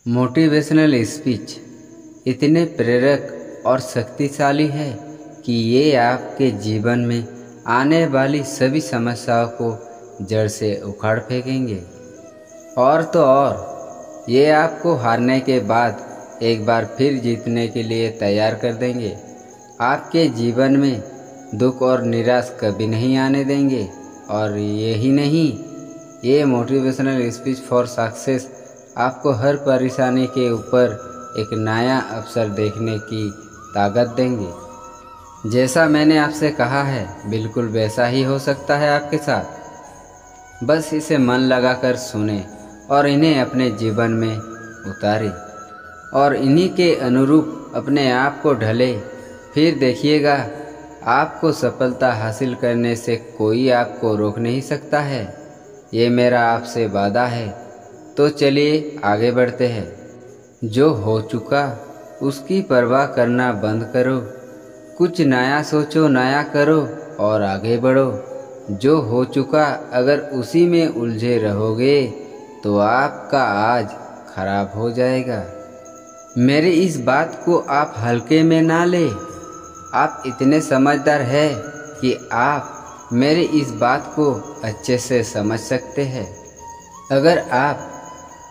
Motivational speech इतने प्रेरक और शक्तिशाली है कि ये आपके जीवन में आने वाली सभी समस्याओं को जड़ से उखाड़ फेंकेंगे। और तो और ये आपको हारने के बाद एक बार फिर जीतने के लिए तैयार कर देंगे। आपके जीवन में दुख और निराश कभी नहीं आने देंगे। और यही नहीं, ये मोटिवेशनल स्पीच फॉर सक्सेस आपको हर परेशानी के ऊपर एक नया अवसर देखने की ताकत देंगे। जैसा मैंने आपसे कहा है बिल्कुल वैसा ही हो सकता है आपके साथ। बस इसे मन लगाकर सुने और इन्हें अपने जीवन में उतारें और इन्हीं के अनुरूप अपने आप को ढले। फिर देखिएगा, आपको सफलता हासिल करने से कोई आपको रोक नहीं सकता है। ये मेरा आपसे वादा है। तो चलिए आगे बढ़ते हैं। जो हो चुका उसकी परवाह करना बंद करो। कुछ नया सोचो, नया करो और आगे बढ़ो। जो हो चुका अगर उसी में उलझे रहोगे तो आपका आज खराब हो जाएगा। मेरी इस बात को आप हल्के में ना ले। आप इतने समझदार हैं कि आप मेरी इस बात को अच्छे से समझ सकते हैं। अगर आप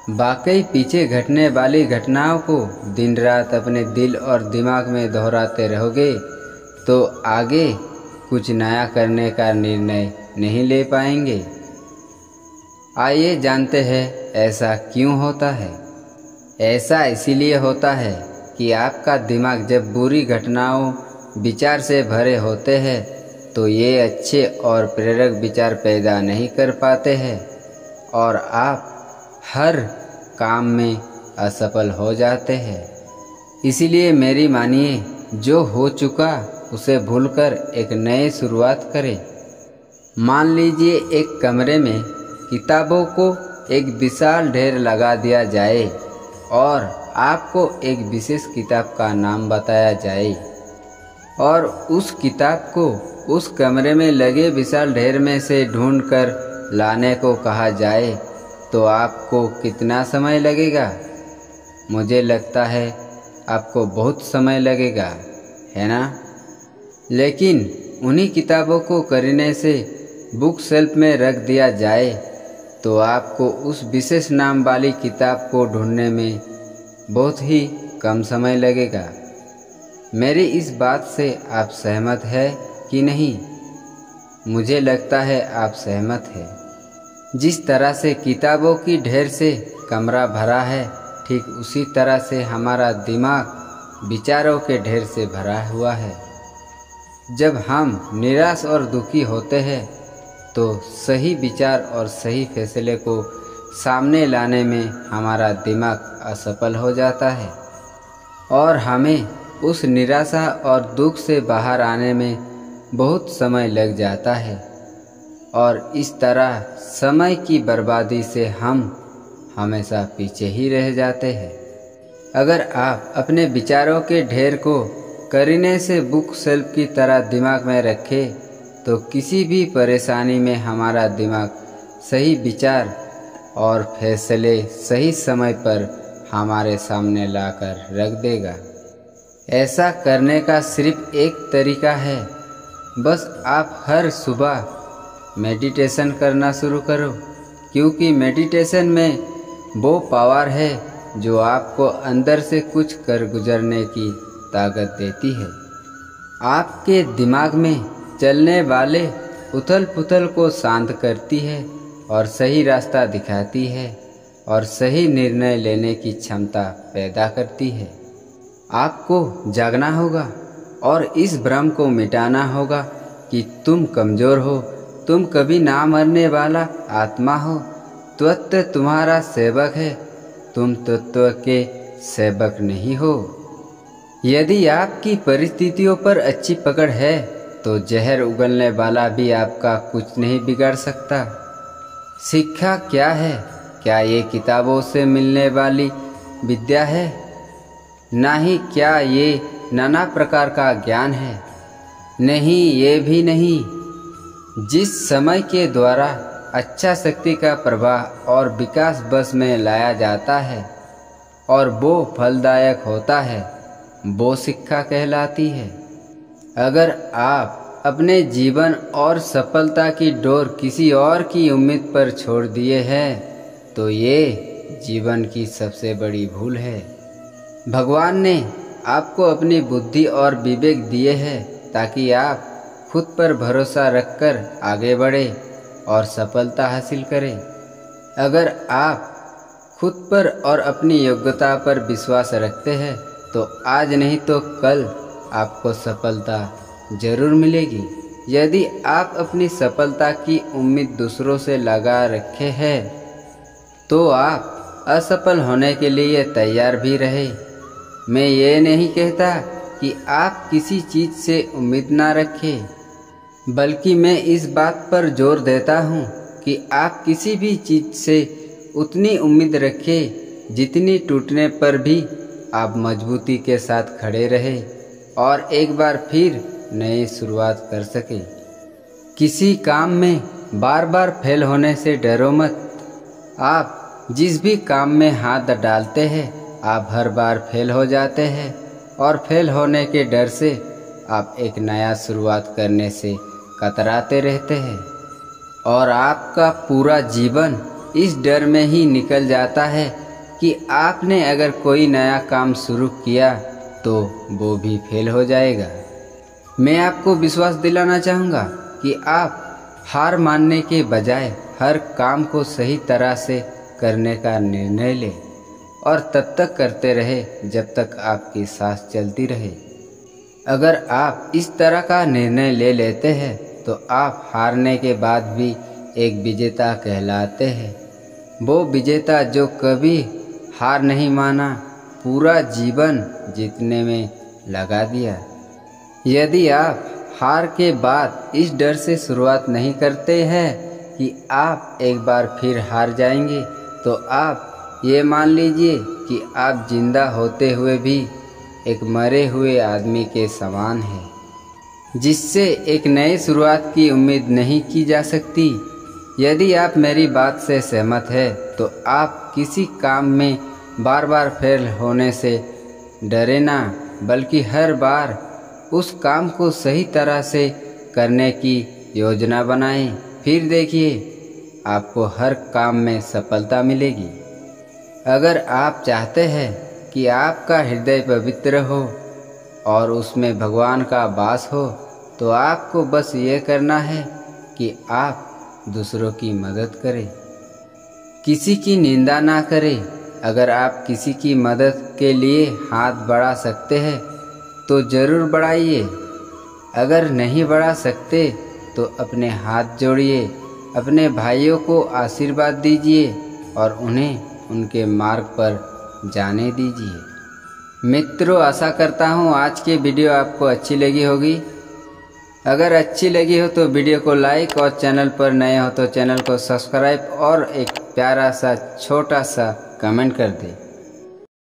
वाकई पीछे घटने वाली घटनाओं को दिन रात अपने दिल और दिमाग में दोहराते रहोगे तो आगे कुछ नया करने का निर्णय नहीं ले पाएंगे। आइए जानते हैं ऐसा क्यों होता है। ऐसा इसीलिए होता है कि आपका दिमाग जब बुरी घटनाओं विचार से भरे होते हैं तो ये अच्छे और प्रेरक विचार पैदा नहीं कर पाते हैं और आप हर काम में असफल हो जाते हैं। इसीलिए मेरी मानिए, जो हो चुका उसे भूलकर एक नई शुरुआत करें। मान लीजिए एक कमरे में किताबों को एक विशाल ढेर लगा दिया जाए और आपको एक विशेष किताब का नाम बताया जाए और उस किताब को उस कमरे में लगे विशाल ढेर में से ढूंढकर लाने को कहा जाए तो आपको कितना समय लगेगा? मुझे लगता है आपको बहुत समय लगेगा, है ना? लेकिन उन्हीं किताबों को करने से बुक शेल्फ में रख दिया जाए तो आपको उस विशेष नाम वाली किताब को ढूंढने में बहुत ही कम समय लगेगा। मेरी इस बात से आप सहमत हैं कि नहीं? मुझे लगता है आप सहमत हैं। जिस तरह से किताबों की ढेर से कमरा भरा है, ठीक उसी तरह से हमारा दिमाग विचारों के ढेर से भरा हुआ है। जब हम निराश और दुखी होते हैं तो सही विचार और सही फैसले को सामने लाने में हमारा दिमाग असफल हो जाता है और हमें उस निराशा और दुख से बाहर आने में बहुत समय लग जाता है और इस तरह समय की बर्बादी से हम हमेशा पीछे ही रह जाते हैं। अगर आप अपने विचारों के ढेर को करीने से बुक शेल्फ की तरह दिमाग में रखें तो किसी भी परेशानी में हमारा दिमाग सही विचार और फैसले सही समय पर हमारे सामने लाकर रख देगा। ऐसा करने का सिर्फ एक तरीका है, बस आप हर सुबह मेडिटेशन करना शुरू करो, क्योंकि मेडिटेशन में वो पावर है जो आपको अंदर से कुछ कर गुजरने की ताकत देती है। आपके दिमाग में चलने वाले उथल पुथल को शांत करती है और सही रास्ता दिखाती है और सही निर्णय लेने की क्षमता पैदा करती है। आपको जागना होगा और इस भ्रम को मिटाना होगा कि तुम कमज़ोर हो, तुम कभी ना मरने वाला आत्मा हो। तत्व तुम्हारा सेवक है, तुम तत्व के सेवक नहीं हो। यदि आपकी परिस्थितियों पर अच्छी पकड़ है तो जहर उगलने वाला भी आपका कुछ नहीं बिगाड़ सकता। शिक्षा क्या है? क्या ये किताबों से मिलने वाली विद्या है? ना ही क्या ये नाना प्रकार का ज्ञान है? नहीं, ये भी नहीं। जिस समय के द्वारा अच्छा शक्ति का प्रवाह और विकास बस में लाया जाता है और वो फलदायक होता है, वो शिक्षा कहलाती है। अगर आप अपने जीवन और सफलता की डोर किसी और की उम्मीद पर छोड़ दिए हैं तो ये जीवन की सबसे बड़ी भूल है। भगवान ने आपको अपनी बुद्धि और विवेक दिए हैं ताकि आप खुद पर भरोसा रखकर आगे बढ़े और सफलता हासिल करें। अगर आप खुद पर और अपनी योग्यता पर विश्वास रखते हैं तो आज नहीं तो कल आपको सफलता जरूर मिलेगी। यदि आप अपनी सफलता की उम्मीद दूसरों से लगा रखे हैं तो आप असफल होने के लिए तैयार भी रहे। मैं ये नहीं कहता कि आप किसी चीज़ से उम्मीद ना रखें, बल्कि मैं इस बात पर जोर देता हूँ कि आप किसी भी चीज़ से उतनी उम्मीद रखें जितनी टूटने पर भी आप मजबूती के साथ खड़े रहे और एक बार फिर नई शुरुआत कर सके। किसी काम में बार बार फेल होने से डरो मत। आप जिस भी काम में हाथ डालते हैं आप हर बार फेल हो जाते हैं और फेल होने के डर से आप एक नया शुरुआत करने से कतराते रहते हैं और आपका पूरा जीवन इस डर में ही निकल जाता है कि आपने अगर कोई नया काम शुरू किया तो वो भी फेल हो जाएगा। मैं आपको विश्वास दिलाना चाहूँगा कि आप हार मानने के बजाय हर काम को सही तरह से करने का निर्णय लें और तब तक करते रहे जब तक आपकी सांस चलती रहे। अगर आप इस तरह का निर्णय ले लेते हैं तो आप हारने के बाद भी एक विजेता कहलाते हैं। वो विजेता जो कभी हार नहीं माना, पूरा जीवन जीतने में लगा दिया। यदि आप हार के बाद इस डर से शुरुआत नहीं करते हैं कि आप एक बार फिर हार जाएंगे तो आप ये मान लीजिए कि आप जिंदा होते हुए भी एक मरे हुए आदमी के समान हैं, जिससे एक नई शुरुआत की उम्मीद नहीं की जा सकती। यदि आप मेरी बात से सहमत हैं तो आप किसी काम में बार बार फेल होने से डरे ना, बल्कि हर बार उस काम को सही तरह से करने की योजना बनाएं। फिर देखिए आपको हर काम में सफलता मिलेगी। अगर आप चाहते हैं कि आपका हृदय पवित्र हो और उसमें भगवान का वास हो तो आपको बस ये करना है कि आप दूसरों की मदद करें, किसी की निंदा ना करें। अगर आप किसी की मदद के लिए हाथ बढ़ा सकते हैं तो ज़रूर बढ़ाइए। अगर नहीं बढ़ा सकते तो अपने हाथ जोड़िए, अपने भाइयों को आशीर्वाद दीजिए और उन्हें उनके मार्ग पर जाने दीजिए। मित्रों, आशा करता हूँ आज की वीडियो आपको अच्छी लगी होगी। अगर अच्छी लगी हो तो वीडियो को लाइक और चैनल पर नए हो तो चैनल को सब्सक्राइब और एक प्यारा सा छोटा सा कमेंट कर दें।